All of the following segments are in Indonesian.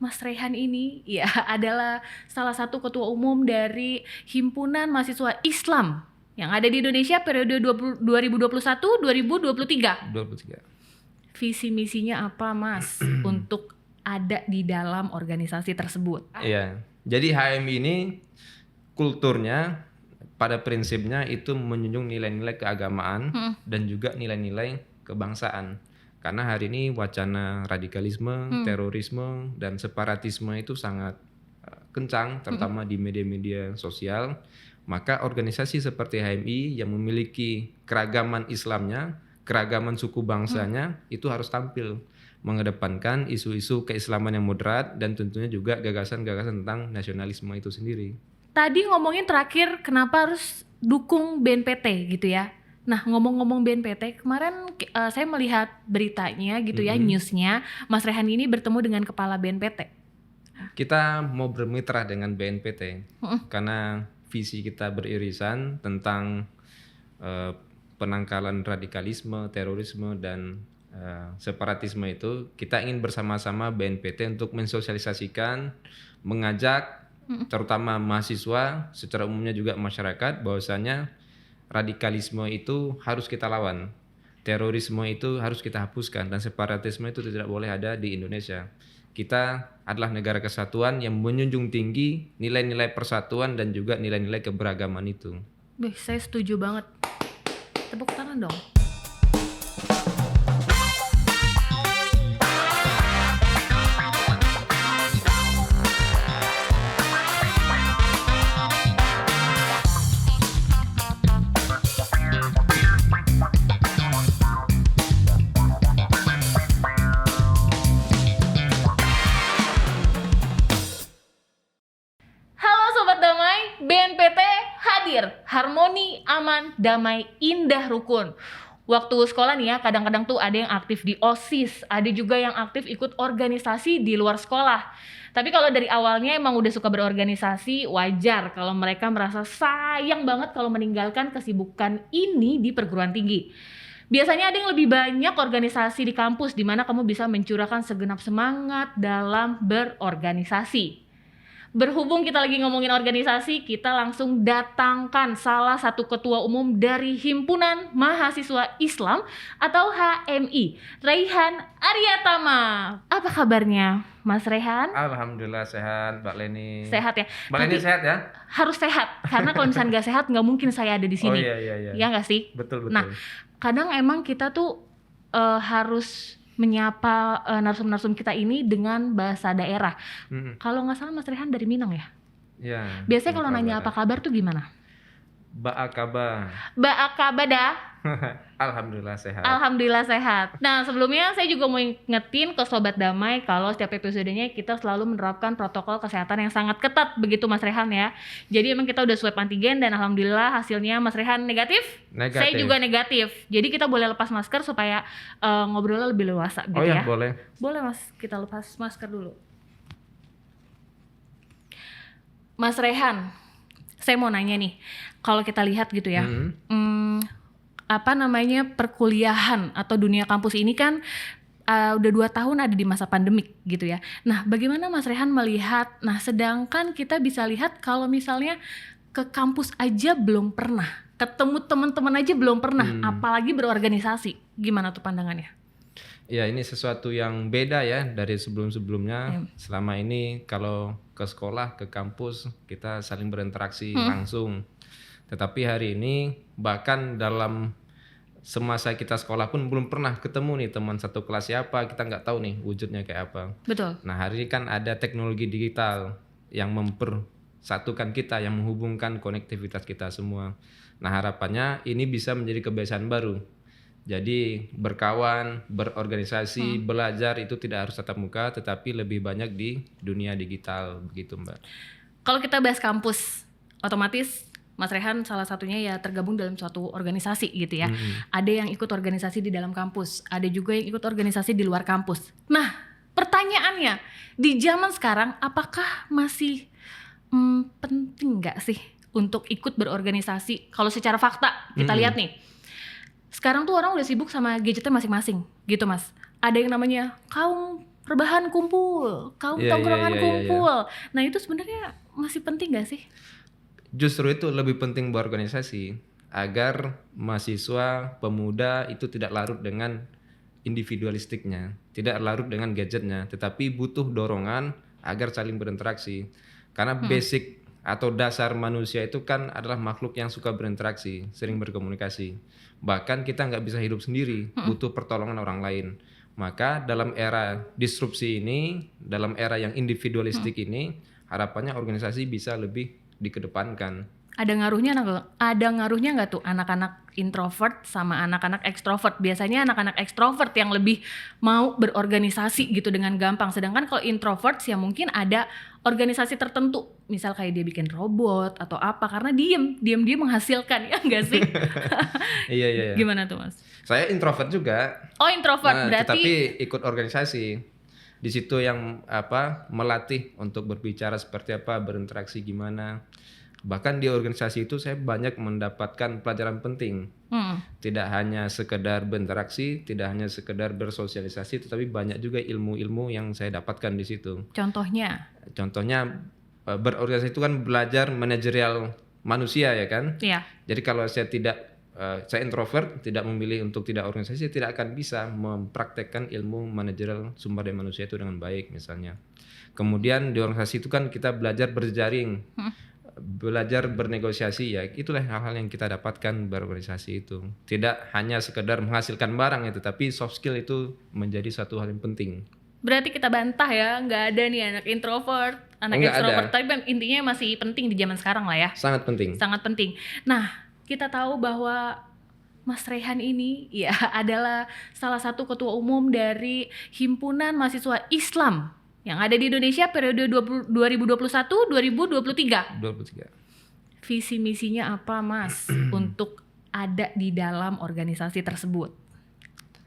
Mas Rehan ini ya adalah salah satu ketua umum dari Himpunan Mahasiswa Islam yang ada di Indonesia periode 2021-2023. 23. Visi misinya apa, Mas, untuk ada di dalam organisasi tersebut? Iya. Jadi HMI ini kulturnya pada prinsipnya itu menjunjung nilai-nilai keagamaan dan juga nilai-nilai kebangsaan. Karena hari ini wacana radikalisme, terorisme, dan separatisme itu sangat kencang, terutama di media-media sosial. Maka organisasi seperti HMI yang memiliki keragaman Islamnya, keragaman suku bangsanya, itu harus tampil mengedepankan isu-isu keislaman yang moderat dan tentunya juga gagasan-gagasan tentang nasionalisme itu sendiri. Tadi ngomongin terakhir kenapa harus dukung BNPT gitu ya. Nah, ngomong-ngomong BNPT, kemarin saya melihat beritanya gitu ya, newsnya, Mas Rehan ini bertemu dengan kepala BNPT. Kita mau bermitra dengan BNPT karena visi kita beririsan tentang penangkalan radikalisme, terorisme, dan separatisme itu. Kita ingin bersama-sama BNPT untuk mensosialisasikan, mengajak terutama mahasiswa, secara umumnya juga masyarakat, bahwasanya radikalisme itu harus kita lawan, terorisme itu harus kita hapuskan, dan separatisme itu tidak boleh ada di Indonesia. Kita adalah negara kesatuan yang menjunjung tinggi nilai-nilai persatuan dan juga nilai-nilai keberagaman itu. Saya setuju banget. Tepuk tangan dong. BNPT hadir, harmoni, aman, damai, indah, rukun. Waktu sekolah nih ya, kadang-kadang tuh ada yang aktif di OSIS, ada juga yang aktif ikut organisasi di luar sekolah. Tapi kalau dari awalnya emang udah suka berorganisasi, wajar kalau mereka merasa sayang banget kalau meninggalkan kesibukan ini di perguruan tinggi. Biasanya ada yang lebih banyak organisasi di kampus di mana kamu bisa mencurahkan segenap semangat dalam berorganisasi. Berhubung kita lagi ngomongin organisasi, kita langsung datangkan salah satu ketua umum dari Himpunan Mahasiswa Islam atau HMI, Raihan Aryatama. Apa kabarnya, Mas Rehan? Alhamdulillah sehat, Mbak Leni. Sehat ya? Mbak Leni sehat ya? Harus sehat, karena kalau misalnya nggak sehat nggak mungkin saya ada di sini. Oh iya. Ya nggak sih? Betul. Nah, kadang emang kita tuh harus menyapa narsum-narsum kita ini dengan bahasa daerah. Kalau nggak salah Mas Rehan dari Minang ya? Ya. Biasanya kalau nanya apa kabar tuh gimana? Ba'akaba. Ba'akaba dah. Alhamdulillah sehat. Alhamdulillah sehat. Nah, sebelumnya saya juga mau ingetin ke Sobat Damai kalau setiap episodenya kita selalu menerapkan protokol kesehatan yang sangat ketat, begitu Mas Rehan ya. Jadi emang kita udah swab antigen dan alhamdulillah hasilnya Mas Rehan negatif. Saya juga negatif. Jadi kita boleh lepas masker supaya ngobrolnya lebih luasa gitu ya. Boleh. Boleh Mas, kita lepas masker dulu. Mas Rehan, saya mau nanya nih, kalau kita lihat gitu ya, perkuliahan atau dunia kampus ini kan udah 2 tahun ada di masa pandemik gitu ya. Nah, bagaimana Mas Rehan melihat, sedangkan kita bisa lihat kalau misalnya ke kampus aja belum pernah, ketemu teman-teman aja belum pernah, apalagi berorganisasi. Gimana tuh pandangannya? Ya, ini sesuatu yang beda ya dari sebelum-sebelumnya. Selama ini kalau ke sekolah, ke kampus, kita saling berinteraksi langsung. Tetapi hari ini bahkan dalam semasa kita sekolah pun belum pernah ketemu nih teman satu kelas siapa, kita nggak tahu nih wujudnya kayak apa. Betul. Nah, hari ini kan ada teknologi digital yang mempersatukan kita, yang menghubungkan konektivitas kita semua. Nah, harapannya ini bisa menjadi kebiasaan baru. Jadi berkawan, berorganisasi, belajar itu tidak harus tatap muka, tetapi lebih banyak di dunia digital, begitu Mbak. Kalau kita bahas kampus, otomatis Mas Rehan salah satunya ya tergabung dalam suatu organisasi gitu ya. Ada yang ikut organisasi di dalam kampus, ada juga yang ikut organisasi di luar kampus. Nah, pertanyaannya, di zaman sekarang apakah masih penting nggak sih untuk ikut berorganisasi? Kalau secara fakta kita lihat nih, sekarang tuh orang udah sibuk sama gadgetnya masing-masing gitu Mas. Ada yang namanya kaum rebahan kumpul, Iya, tongkrongan iya. kumpul. Nah itu sebenarnya masih penting gak sih? Justru itu lebih penting berorganisasi agar mahasiswa, pemuda itu tidak larut dengan individualistiknya, tidak larut dengan gadgetnya, tetapi butuh dorongan agar saling berinteraksi. Karena basic atau dasar manusia itu kan adalah makhluk yang suka berinteraksi, sering berkomunikasi. Bahkan kita nggak bisa hidup sendiri, butuh pertolongan orang lain. Maka dalam era disrupsi ini, dalam era yang individualistik ini, harapannya organisasi bisa lebih dikedepankan. Ada ngaruhnya nggak tuh anak-anak introvert sama anak-anak ekstrovert? Biasanya anak-anak ekstrovert yang lebih mau berorganisasi gitu dengan gampang. Sedangkan kalau introvert ya mungkin ada organisasi tertentu. Misal kayak dia bikin robot atau apa karena diem menghasilkan ya nggak sih? Iya. Gimana tuh Mas? Saya introvert juga. Oh introvert berarti. Tetapi ikut organisasi. Di situ yang melatih untuk berbicara seperti apa, berinteraksi gimana. Bahkan di organisasi itu saya banyak mendapatkan pelajaran penting. Tidak hanya sekedar berinteraksi, tidak hanya sekedar bersosialisasi, tetapi banyak juga ilmu-ilmu yang saya dapatkan di situ. Contohnya Berorganisasi itu kan belajar manajerial manusia ya kan. Iya. Jadi kalau saya introvert, tidak memilih untuk tidak organisasi, tidak akan bisa mempraktekkan ilmu manajerial sumber daya manusia itu dengan baik misalnya. Kemudian di organisasi itu kan kita belajar berjejaring, belajar bernegosiasi, ya itulah hal-hal yang kita dapatkan berorganisasi itu. Tidak hanya sekedar menghasilkan barang itu, tapi soft skill itu menjadi satu hal yang penting. Berarti kita bantah ya, nggak ada nih anak introvert, anak extrovert. Tapi intinya masih penting di zaman sekarang lah ya. Sangat penting. Sangat penting. Nah, kita tahu bahwa Mas Rehan ini ya adalah salah satu ketua umum dari Himpunan Mahasiswa Islam yang ada di Indonesia periode 2021-2023. 23. Visi misinya apa Mas untuk ada di dalam organisasi tersebut?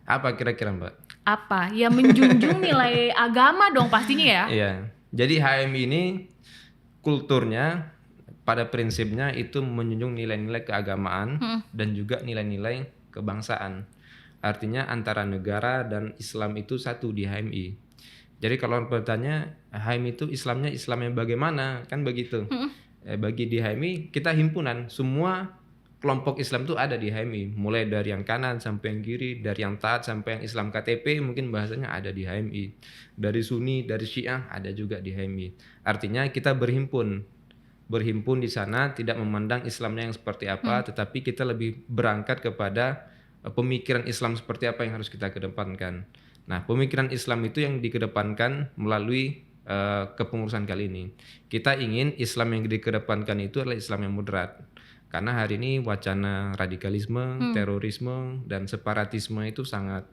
Apa kira-kira Mbak? Apa? Ya menjunjung nilai agama dong pastinya ya. Iya. Jadi HMI ini kulturnya pada prinsipnya itu menjunjung nilai-nilai keagamaan dan juga nilai-nilai kebangsaan. Artinya antara negara dan Islam itu satu di HMI. Jadi kalau orang bertanya HMI itu Islamnya Islam yang bagaimana, kan begitu. Bagi di HMI kita himpunan, semua kelompok Islam itu ada di HMI, mulai dari yang kanan sampai yang kiri, dari yang taat sampai yang Islam KTP mungkin bahasanya ada di HMI, dari Sunni, dari Syiah ada juga di HMI. Artinya kita berhimpun di sana, tidak memandang Islamnya yang seperti apa, tetapi kita lebih berangkat kepada pemikiran Islam seperti apa yang harus kita kedepankan. Nah, pemikiran Islam itu yang dikedepankan melalui kepengurusan kali ini. Kita ingin Islam yang dikedepankan itu adalah Islam yang moderat. Karena hari ini wacana radikalisme, terorisme, dan separatisme itu sangat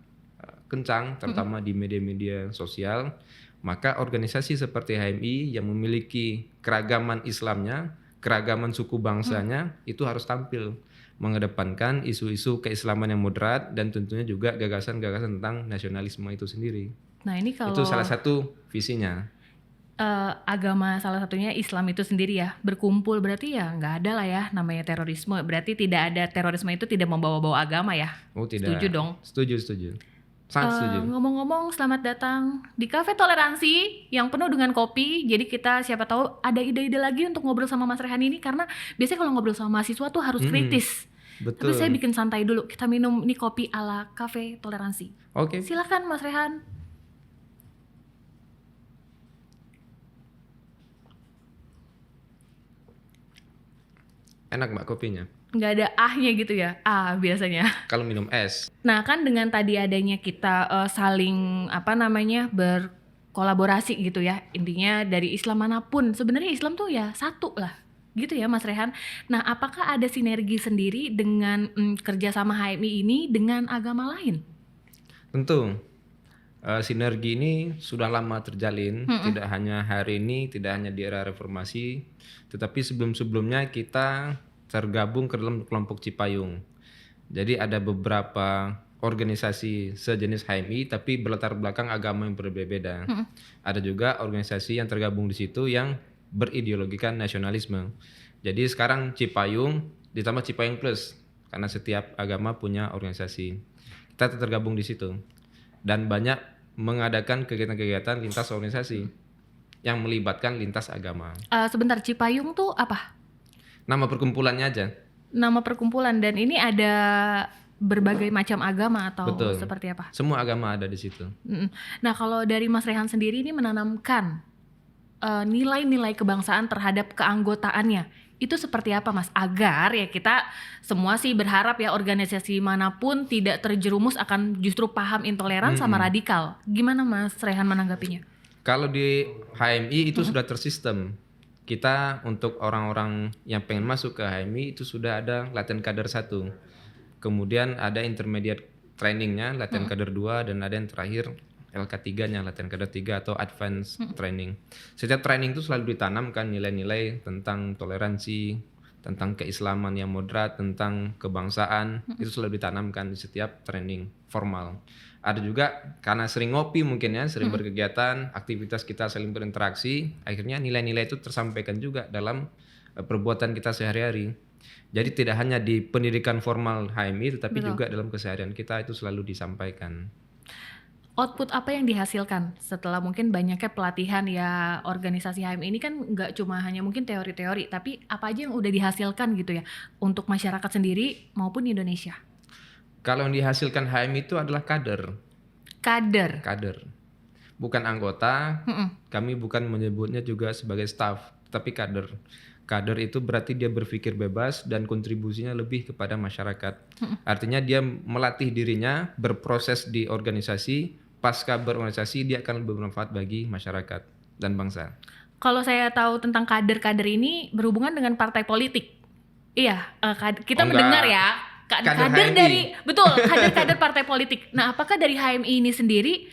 kencang, terutama di media-media sosial. Maka organisasi seperti HMI yang memiliki keragaman Islamnya, keragaman suku bangsanya, itu harus tampil mengedepankan isu-isu keislaman yang moderat dan tentunya juga gagasan-gagasan tentang nasionalisme itu sendiri. Nah ini kalau itu salah satu visinya. Agama salah satunya Islam itu sendiri ya berkumpul berarti ya nggak ada lah ya namanya terorisme. Berarti tidak ada terorisme itu tidak membawa-bawa agama ya? Oh tidak. Setuju dong? Setuju. Sangat setuju. Ngomong-ngomong, selamat datang di Cafe Toleransi yang penuh dengan kopi. Jadi kita siapa tahu ada ide-ide lagi untuk ngobrol sama Mas Rehan ini, karena biasanya kalau ngobrol sama mahasiswa tuh harus kritis. Betul. Tapi saya bikin santai dulu. Kita minum ini kopi ala Cafe Toleransi. Oke. Silakan Mas Rehan. Enak Mbak kopinya? Nggak ada ahnya gitu ya, biasanya. Kalau minum es. Nah kan dengan tadi adanya kita saling berkolaborasi gitu ya, intinya dari Islam manapun, sebenarnya Islam tuh ya satu lah, gitu ya Mas Rehan. Nah apakah ada sinergi sendiri dengan kerjasama HMI ini dengan agama lain? Tentu. Sinergi ini sudah lama terjalin, tidak hanya hari ini, tidak hanya di era reformasi, tetapi sebelum-sebelumnya kita tergabung ke dalam kelompok Cipayung. Jadi ada beberapa organisasi sejenis HMI tapi berlatar belakang agama yang berbeda-beda. Ada juga organisasi yang tergabung di situ yang berideologikan nasionalisme. Jadi sekarang Cipayung ditambah Cipayung Plus karena setiap agama punya organisasi. Kita tergabung di situ. Dan banyak mengadakan kegiatan-kegiatan lintas organisasi yang melibatkan lintas agama. Sebentar, Cipayung tuh apa? Nama perkumpulannya aja. Nama perkumpulan, dan ini ada berbagai macam agama atau Betul. seperti apa? Semua agama ada di situ. Nah, kalau dari Mas Rehan sendiri ini menanamkan nilai-nilai kebangsaan terhadap keanggotaannya, itu seperti apa, Mas? Agar ya kita semua sih berharap ya organisasi manapun tidak terjerumus akan justru paham intoleran sama radikal. Gimana Mas Rehan menanggapinya? Kalau di HMI itu sudah tersistem. Kita untuk orang-orang yang pengen masuk ke HMI itu sudah ada latihan kader 1. Kemudian ada intermediate trainingnya, latihan kader 2, dan ada yang terakhir LK3-nya, latihan kader 3 atau advance training. Setiap training itu selalu ditanamkan nilai-nilai tentang toleransi, tentang keislaman yang moderat, tentang kebangsaan, itu selalu ditanamkan di setiap training formal. Ada juga karena sering ngopi mungkin ya, sering berkegiatan, aktivitas kita saling berinteraksi, akhirnya nilai-nilai itu tersampaikan juga dalam perbuatan kita sehari-hari. Jadi tidak hanya di pendidikan formal HMI, tetapi juga dalam keseharian kita itu selalu disampaikan. Output apa yang dihasilkan setelah mungkin banyaknya pelatihan ya organisasi HMI ini kan nggak cuma hanya mungkin teori-teori, tapi apa aja yang udah dihasilkan gitu ya untuk masyarakat sendiri maupun Indonesia? Kalau yang dihasilkan HMI itu adalah kader. Kader. Bukan anggota, kami bukan menyebutnya juga sebagai staff, tapi kader. Kader itu berarti dia berpikir bebas dan kontribusinya lebih kepada masyarakat. Artinya dia melatih dirinya berproses di organisasi, pasca berorganisasi dia akan lebih bermanfaat bagi masyarakat dan bangsa. Kalau saya tahu tentang kader-kader ini berhubungan dengan partai politik. Iya, kita mendengar ya kader dari kader-kader partai politik. Nah, apakah dari HMI ini sendiri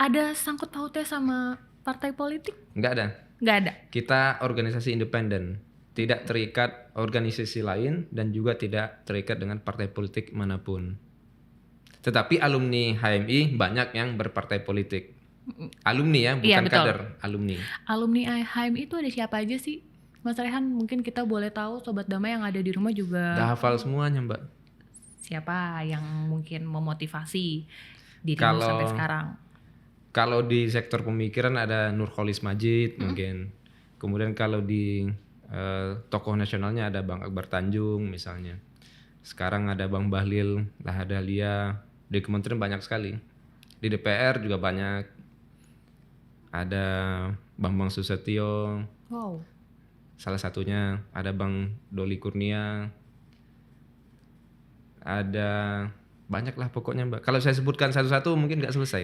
ada sangkut pautnya sama partai politik? Nggak ada. Kita organisasi independen, tidak terikat organisasi lain dan juga tidak terikat dengan partai politik manapun. Tetapi alumni HMI banyak yang berpartai politik. Alumni ya, bukan kader, alumni. Alumni HMI itu ada siapa aja sih? Mas Rehan, mungkin kita boleh tahu Sobat Damai yang ada di rumah juga. Udah hafal semuanya, Mbak. Siapa yang mungkin memotivasi dirimu sampai sekarang? Kalau di sektor pemikiran ada Nurholis Majid mungkin. Kemudian kalau di tokoh nasionalnya ada Bang Akbar Tanjung misalnya. Sekarang ada Bang Bahlil Lahadalia. Di kementerian banyak sekali. Di DPR juga banyak. Ada Bambang Susetio. Wow. Salah satunya ada Bang Doli Kurnia. Ada banyak lah pokoknya Mbak. Kalau saya sebutkan satu-satu mungkin nggak selesai.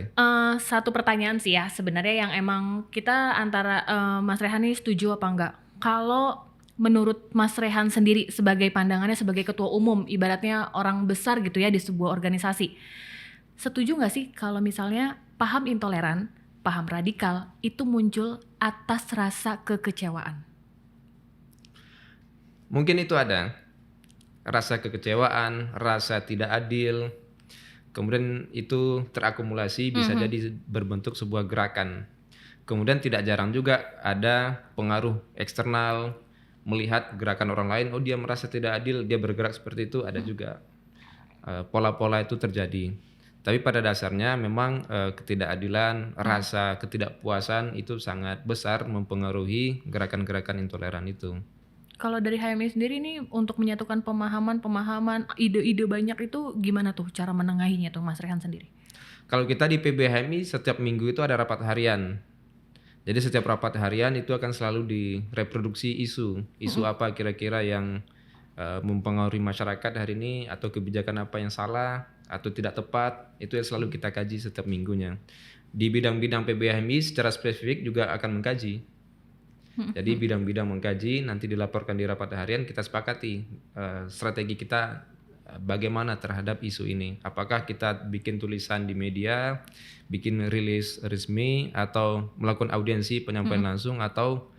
Satu pertanyaan sih ya sebenarnya yang emang kita antara Mas Rehan ini setuju apa enggak? Kalau menurut Mas Rehan sendiri sebagai pandangannya sebagai ketua umum, ibaratnya orang besar gitu ya di sebuah organisasi, setuju nggak sih kalau misalnya paham intoleran, paham radikal itu muncul atas rasa kekecewaan? Mungkin itu ada rasa kekecewaan, rasa tidak adil, kemudian itu terakumulasi bisa jadi berbentuk sebuah gerakan. Kemudian tidak jarang juga ada pengaruh eksternal, melihat gerakan orang lain, oh dia merasa tidak adil, dia bergerak seperti itu, ada juga pola-pola itu terjadi. Tapi pada dasarnya memang ketidakadilan, rasa ketidakpuasan itu sangat besar mempengaruhi gerakan-gerakan intoleran itu. Kalau dari HMI sendiri nih untuk menyatukan pemahaman, ide-ide banyak itu gimana tuh cara menengahinya tuh Mas Rehan sendiri? Kalau kita di PBHMI setiap minggu itu ada rapat harian. Jadi setiap rapat harian itu akan selalu direproduksi isu apa kira-kira yang mempengaruhi masyarakat hari ini atau kebijakan apa yang salah atau tidak tepat, itu yang selalu kita kaji setiap minggunya. Di bidang-bidang PBHMI secara spesifik juga akan mengkaji. Jadi bidang-bidang mengkaji nanti dilaporkan di rapat harian, kita sepakati strategi kita bagaimana terhadap isu ini. Apakah kita bikin tulisan di media, bikin rilis resmi, atau melakukan audiensi penyampaian langsung, atau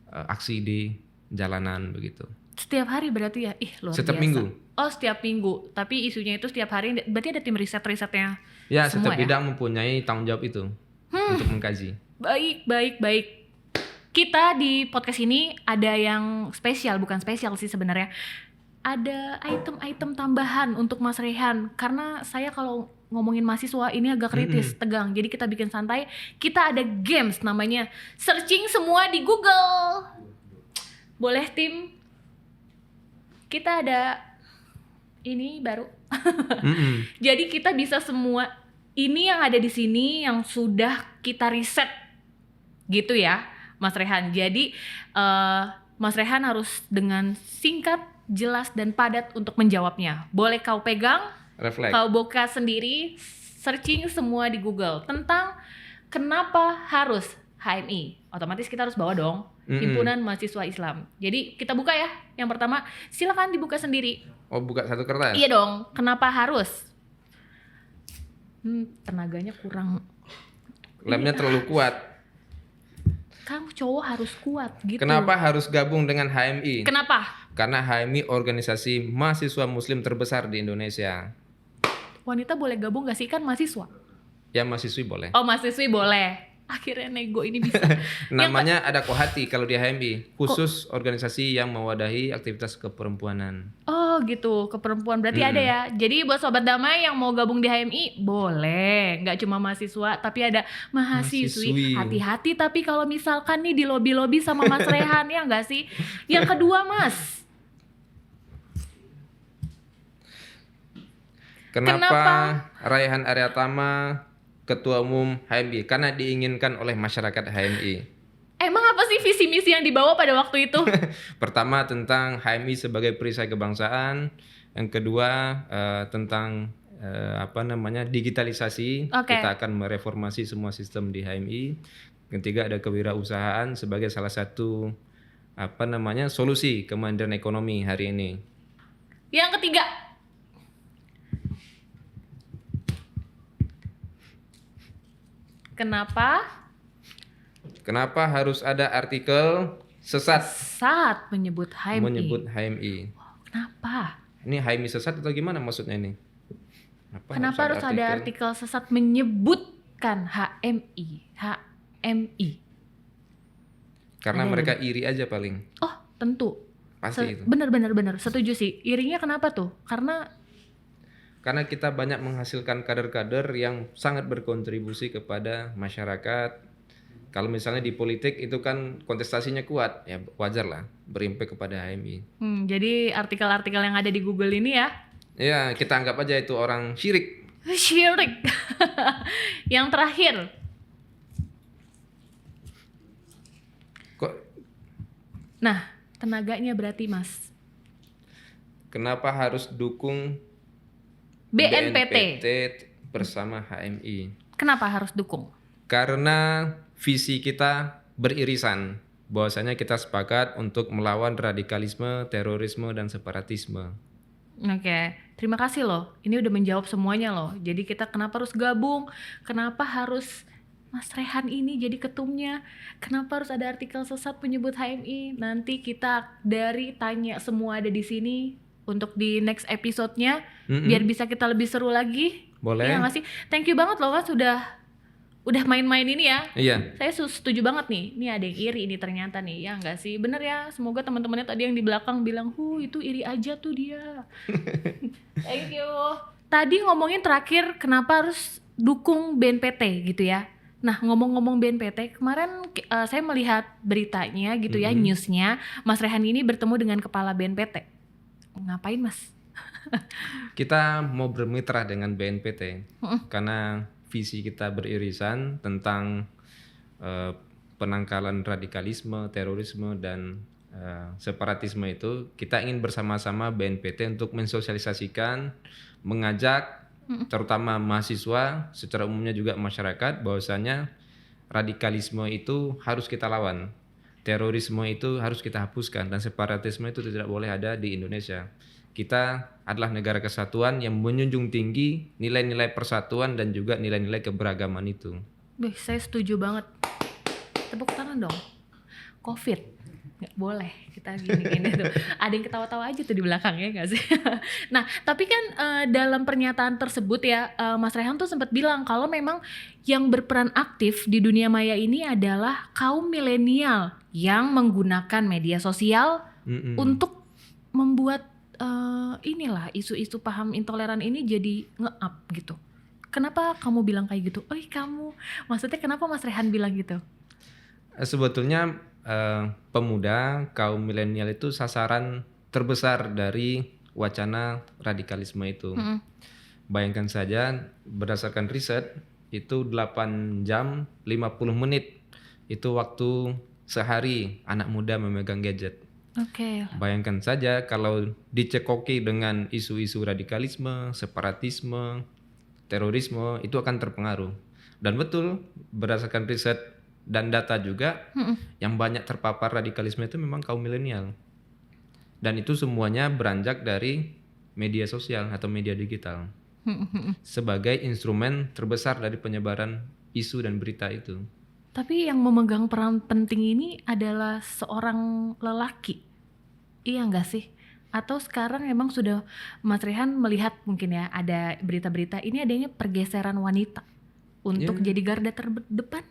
aksi di jalanan begitu. Setiap hari berarti ya? Luar biasa. Setiap minggu. Oh, setiap minggu. Tapi isunya itu setiap hari, berarti ada tim risetnya ya, semua setiap bidang mempunyai tanggung jawab itu untuk mengkaji. Baik. Kita di podcast ini ada yang spesial, bukan spesial sih sebenarnya. Ada item-item tambahan untuk Mas Rehan. Karena saya kalau ngomongin mahasiswa ini agak kritis, tegang. Jadi kita bikin santai. Kita ada games namanya searching semua di Google. Boleh tim? Kita ada ini baru. Jadi kita bisa semua ini yang ada di sini yang sudah kita riset gitu ya, Mas Rehan. Jadi Mas Rehan harus dengan singkat, jelas dan padat untuk menjawabnya. Boleh kau pegang? Refleks. Kau buka sendiri, searching semua di Google tentang kenapa harus HMI. Otomatis kita harus bawa dong, Himpunan Mahasiswa Islam. Jadi kita buka ya. Yang pertama, silakan dibuka sendiri. Oh, buka satu kertas? Iya dong, kenapa harus? Tenaganya kurang. Lemnya terlalu kuat. Kamu cowok harus kuat gitu. Kenapa harus gabung dengan HMI? Kenapa? Karena HMI organisasi mahasiswa muslim terbesar di Indonesia. Wanita boleh gabung gak sih? Kan mahasiswa. Ya mahasiswi boleh. Oh mahasiswi boleh. Akhirnya nego ini bisa. Namanya ada Kohati kalau di HMI. Khusus organisasi yang mewadahi aktivitas keperempuanan. Oh gitu, keperempuan berarti ada ya. Jadi buat Sobat Damai yang mau gabung di HMI boleh. Gak cuma mahasiswa tapi ada mahasiswi. Hati-hati tapi kalau misalkan nih di lobi-lobi sama Mas Rehan ya gak sih? Yang kedua Mas. Kenapa Raihan Aryatama Ketua Umum HMI? Karena diinginkan oleh masyarakat HMI. Emang apa sih visi misi yang dibawa pada waktu itu? Pertama tentang HMI sebagai perisai kebangsaan. Yang kedua tentang digitalisasi. Kita akan mereformasi semua sistem di HMI. Ketiga ada kewirausahaan sebagai salah satu solusi kemandirian ekonomi hari ini. Yang ketiga. Kenapa harus ada artikel sesat menyebut HMI? Wow, kenapa? Ini HMI sesat atau gimana maksudnya ini? Kenapa harus ada artikel sesat menyebutkan HMI? Karena mereka iri aja paling. Oh, tentu. Pasti itu. Bener, setuju sih. Irinya kenapa tuh? Karena kita banyak menghasilkan kader-kader yang sangat berkontribusi kepada masyarakat. Kalau misalnya di politik itu kan kontestasinya kuat, ya wajar lah berimpact kepada HMI. Jadi artikel-artikel yang ada di Google ini ya? Ya, kita anggap aja itu orang syirik. Syirik. Yang terakhir. Nah, tenaganya berarti Mas. Kenapa harus dukung BNPT bersama HMI? Kenapa harus dukung? Karena visi kita beririsan. Bahwasanya kita sepakat untuk melawan radikalisme, terorisme, dan separatisme. Oke, terima kasih loh. Ini udah menjawab semuanya loh. Jadi kita kenapa harus gabung? Kenapa harus Mas Rehan ini jadi ketumnya? Kenapa harus ada artikel sesat menyebut HMI? Nanti kita dari tanya semua ada di sini. Untuk di next episode-nya biar bisa kita lebih seru lagi. Boleh. Iya nggak sih? Thank you banget loh Mas udah main-main ini ya. Iya. Saya setuju banget nih. Ini ada yang iri ini ternyata nih. Ya nggak sih? Bener ya. Semoga teman-temannya tadi yang di belakang bilang, itu iri aja tuh dia. Thank you. Tadi ngomongin terakhir kenapa harus dukung BNPT gitu ya. Nah ngomong-ngomong BNPT, kemarin saya melihat beritanya gitu ya, newsnya. Mas Rehan ini bertemu dengan kepala BNPT. Ngapain Mas? Kita mau bermitra dengan BNPT karena visi kita beririsan tentang penangkalan radikalisme, terorisme, dan separatisme itu. Kita ingin bersama-sama BNPT untuk mensosialisasikan, mengajak terutama mahasiswa, secara umumnya juga masyarakat, bahwasanya radikalisme itu harus kita lawan. Terorisme itu harus kita hapuskan dan separatisme itu tidak boleh ada di Indonesia. Kita adalah negara kesatuan yang menjunjung tinggi nilai-nilai persatuan dan juga nilai-nilai keberagaman itu. Saya setuju banget. Tepuk tangan dong. COVID nggak boleh kita gini-gini tuh. Ada yang ketawa-tawa aja tuh di belakangnya nggak sih? Nah tapi kan dalam pernyataan tersebut ya Mas Rehan tuh sempat bilang kalau memang yang berperan aktif di dunia maya ini adalah kaum milenial yang menggunakan media sosial untuk membuat inilah isu-isu paham intoleran ini jadi nge-up gitu. Kenapa kamu bilang kayak gitu? Kamu, maksudnya kenapa Mas Rehan bilang gitu? Sebetulnya pemuda kaum milenial itu sasaran terbesar dari wacana radikalisme itu. Bayangkan saja berdasarkan riset itu 8 jam 50 menit itu waktu sehari anak muda memegang gadget. Oke. Bayangkan saja kalau dicekoki dengan isu-isu radikalisme, separatisme, terorisme, itu akan terpengaruh. Dan betul berdasarkan riset dan data juga yang banyak terpapar radikalisme itu memang kaum milenial. Dan itu semuanya beranjak dari media sosial atau media digital sebagai instrumen terbesar dari penyebaran isu dan berita itu. Tapi yang memegang peran penting ini adalah seorang lelaki, iya nggak sih? Atau sekarang emang sudah Mas Rehan melihat mungkin ya ada berita-berita ini adanya pergeseran wanita untuk jadi garda terdepan?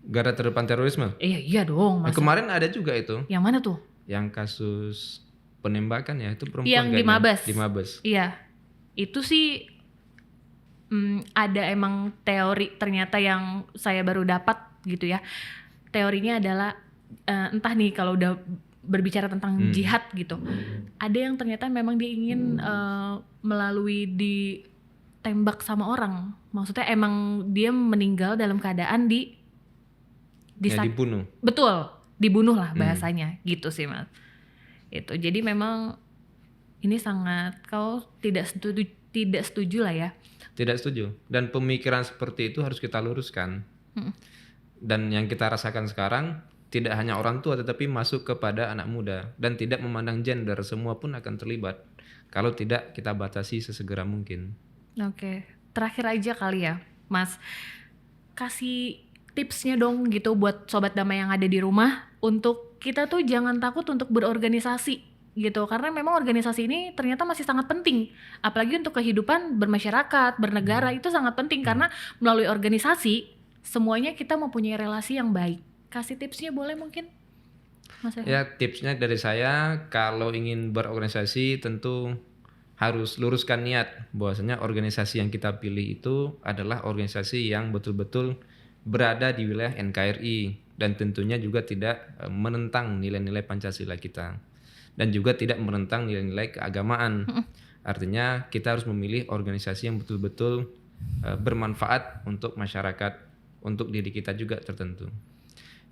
Garda terdepan terorisme? Iya dong. Nah, kemarin ada juga itu. Yang mana tuh? Yang kasus penembakan ya, itu perempuan yang di Mabes. Di Mabes. Iya. Itu sih ada emang teori ternyata yang saya baru dapat gitu ya. Teorinya adalah entah nih kalau udah berbicara tentang jihad gitu. Ada yang ternyata memang dia ingin melalui ditembak sama orang. Maksudnya emang dia meninggal dalam keadaan dibunuh. Betul, dibunuh lah bahasanya gitu sih Mas. Itu jadi memang ini sangat kau tidak setuju lah ya. Tidak setuju. Dan pemikiran seperti itu harus kita luruskan. Dan yang kita rasakan sekarang tidak hanya orang tua tetapi masuk kepada anak muda dan tidak memandang gender, semua pun akan terlibat kalau tidak kita batasi sesegera mungkin. Oke. Terakhir aja kali ya, Mas. Kasih tipsnya dong gitu buat sobat damai yang ada di rumah untuk kita tuh jangan takut untuk berorganisasi gitu, karena memang organisasi ini ternyata masih sangat penting, apalagi untuk kehidupan bermasyarakat, bernegara itu sangat penting karena melalui organisasi semuanya kita mempunyai relasi yang baik. Kasih tipsnya boleh mungkin Mas Rehan? Ya, tipsnya dari saya kalau ingin berorganisasi tentu harus luruskan niat bahwasanya organisasi yang kita pilih itu adalah organisasi yang betul-betul berada di wilayah NKRI dan tentunya juga tidak menentang nilai-nilai Pancasila kita. Dan juga tidak menentang nilai-nilai keagamaan. Artinya kita harus memilih organisasi yang betul-betul bermanfaat untuk masyarakat, untuk diri kita juga tertentu.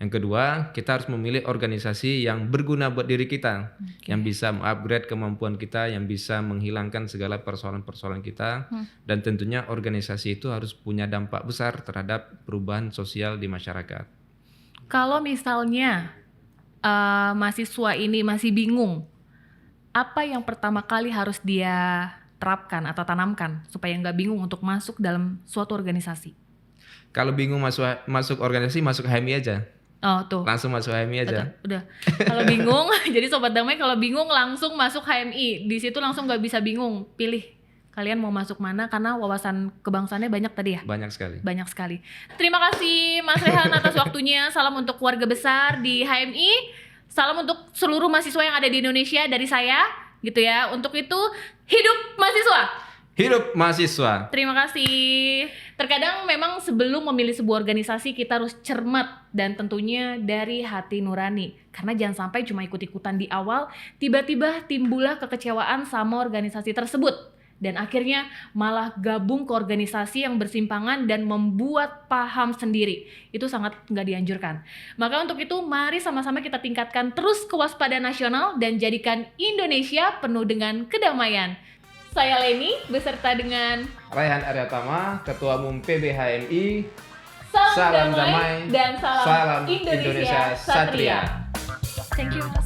Yang kedua, kita harus memilih organisasi yang berguna buat diri kita, yang bisa mengupgrade kemampuan kita, yang bisa menghilangkan segala persoalan-persoalan kita, dan tentunya organisasi itu harus punya dampak besar terhadap perubahan sosial di masyarakat. Kalau misalnya mahasiswa ini masih bingung, apa yang pertama kali harus dia terapkan atau tanamkan supaya nggak bingung untuk masuk dalam suatu organisasi? Kalau bingung masuk organisasi, masuk HMI aja. Oh tuh. Langsung masuk HMI aja. Udah. Kalau bingung, jadi sobat damai kalau bingung langsung masuk HMI. Di situ langsung nggak bisa bingung, pilih kalian mau masuk mana karena wawasan kebangsaannya banyak tadi ya? Banyak sekali. Banyak sekali. Terima kasih Mas Rehan atas waktunya. Salam untuk keluarga besar di HMI. Salam untuk seluruh mahasiswa yang ada di Indonesia dari saya gitu ya. Untuk itu, hidup mahasiswa. Hidup mahasiswa. Terima kasih. Terkadang memang sebelum memilih sebuah organisasi kita harus cermat dan tentunya dari hati nurani. Karena jangan sampai cuma ikut-ikutan di awal, tiba-tiba timbullah kekecewaan sama organisasi tersebut. Dan akhirnya malah gabung ke organisasi yang bersimpangan dan membuat paham sendiri. Itu sangat nggak dianjurkan. Maka untuk itu mari sama-sama kita tingkatkan terus kewaspadaan nasional dan jadikan Indonesia penuh dengan kedamaian. Saya Leni beserta dengan Raihan Aryatama, Ketua Umum PBHMI. Salam damai dan salam Indonesia Satria. Thank you Mas.